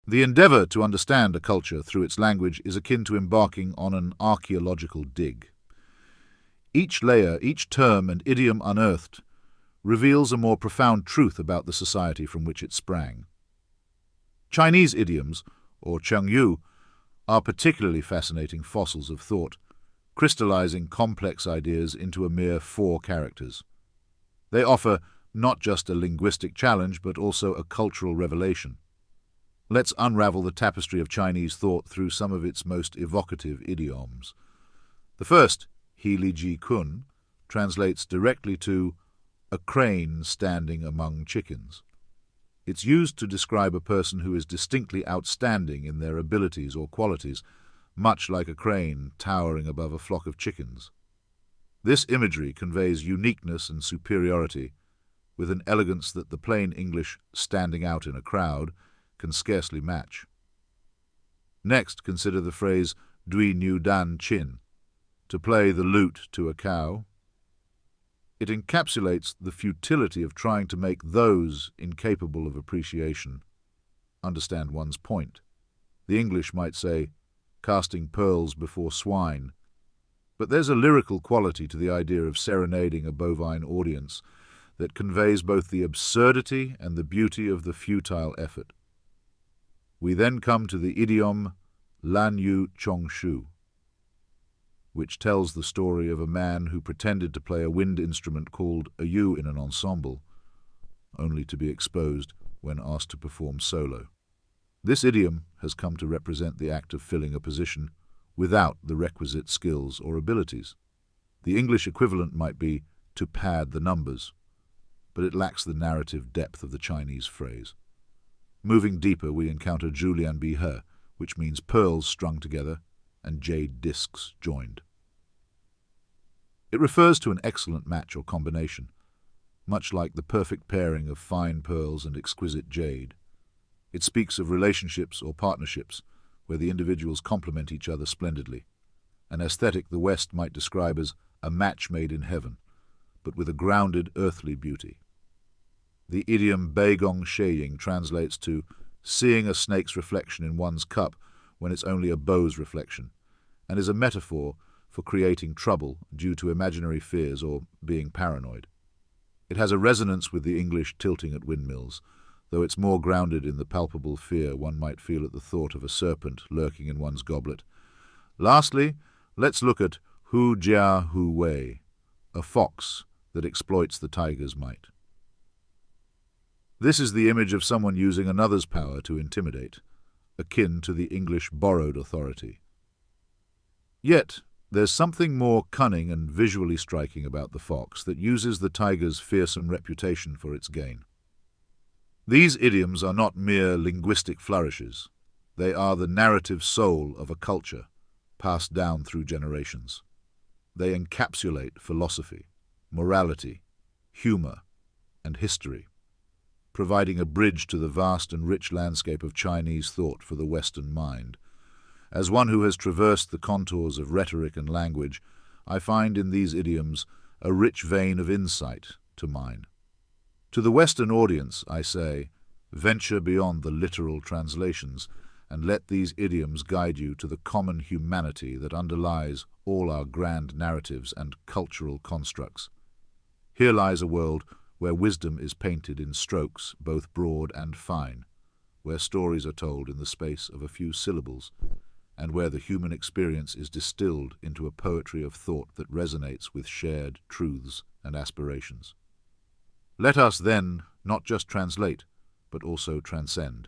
The endeavor to understand a culture through its language is akin to embarking on an archaeological dig. Each layer, each term and idiom unearthed reveals a more profound truth about the society from which it sprang. Chinese idioms, or chengyu, are particularly fascinating fossils of thought, crystallizing complex ideas into a mere 4 characters. They offer not just a linguistic challenge, but also a cultural revelation. Let's unravel the tapestry of Chinese thought through some of its most evocative idioms. The first, He Li Ji Kun, translates directly to a crane standing among chickens. It's used to describe a person who is distinctly outstanding in their abilities or qualities, much like a crane towering above a flock of chickens. This imagery conveys uniqueness and superiority, with an elegance that the plain English standing out in a crowd can scarcely match. Next, consider the phrase Dui Nu Dan Chin, to play the lute to a cow. It encapsulates the futility of trying to make those incapable of appreciation understand one's point. The English might say, casting pearls before swine. But there's a lyrical quality to the idea of serenading a bovine audience that conveys both the absurdity and the beauty of the futile effort. We then come to the idiom Lan Yu Chong Shu, which tells the story of a man who pretended to play a wind instrument called a yu in an ensemble, only to be exposed when asked to perform solo. This idiom has come to represent the act of filling a position without the requisite skills or abilities. The English equivalent might be to pad the numbers, but it lacks the narrative depth of the Chinese phrase. Moving deeper, we encounter Julian Bi He, which means pearls strung together and jade discs joined. It refers to an excellent match or combination, much like the perfect pairing of fine pearls and exquisite jade. It speaks of relationships or partnerships where the individuals complement each other splendidly, an aesthetic the West might describe as a match made in heaven, but with a grounded earthly beauty. The idiom Beigong Sheiying translates to seeing a snake's reflection in one's cup when it's only a beau's reflection, and is a metaphor for creating trouble due to imaginary fears or being paranoid. It has a resonance with the English tilting at windmills, though it's more grounded in the palpable fear one might feel at the thought of a serpent lurking in one's goblet. Lastly, let's look at Hu Jia Hu Wei, a fox that exploits the tiger's might. This is the image of someone using another's power to intimidate, akin to the English borrowed authority. Yet, there's something more cunning and visually striking about the fox that uses the tiger's fearsome reputation for its gain. These idioms are not mere linguistic flourishes. They are the narrative soul of a culture, passed down through generations. They encapsulate philosophy, morality, humor, and history, providing a bridge to the vast and rich landscape of Chinese thought for the Western mind. As one who has traversed the contours of rhetoric and language, I find in these idioms a rich vein of insight to mine. To the Western audience, I say, venture beyond the literal translations and let these idioms guide you to the common humanity that underlies all our grand narratives and cultural constructs. Here lies a world where wisdom is painted in strokes both broad and fine, where stories are told in the space of a few syllables, and where the human experience is distilled into a poetry of thought that resonates with shared truths and aspirations. Let us then not just translate, but also transcend.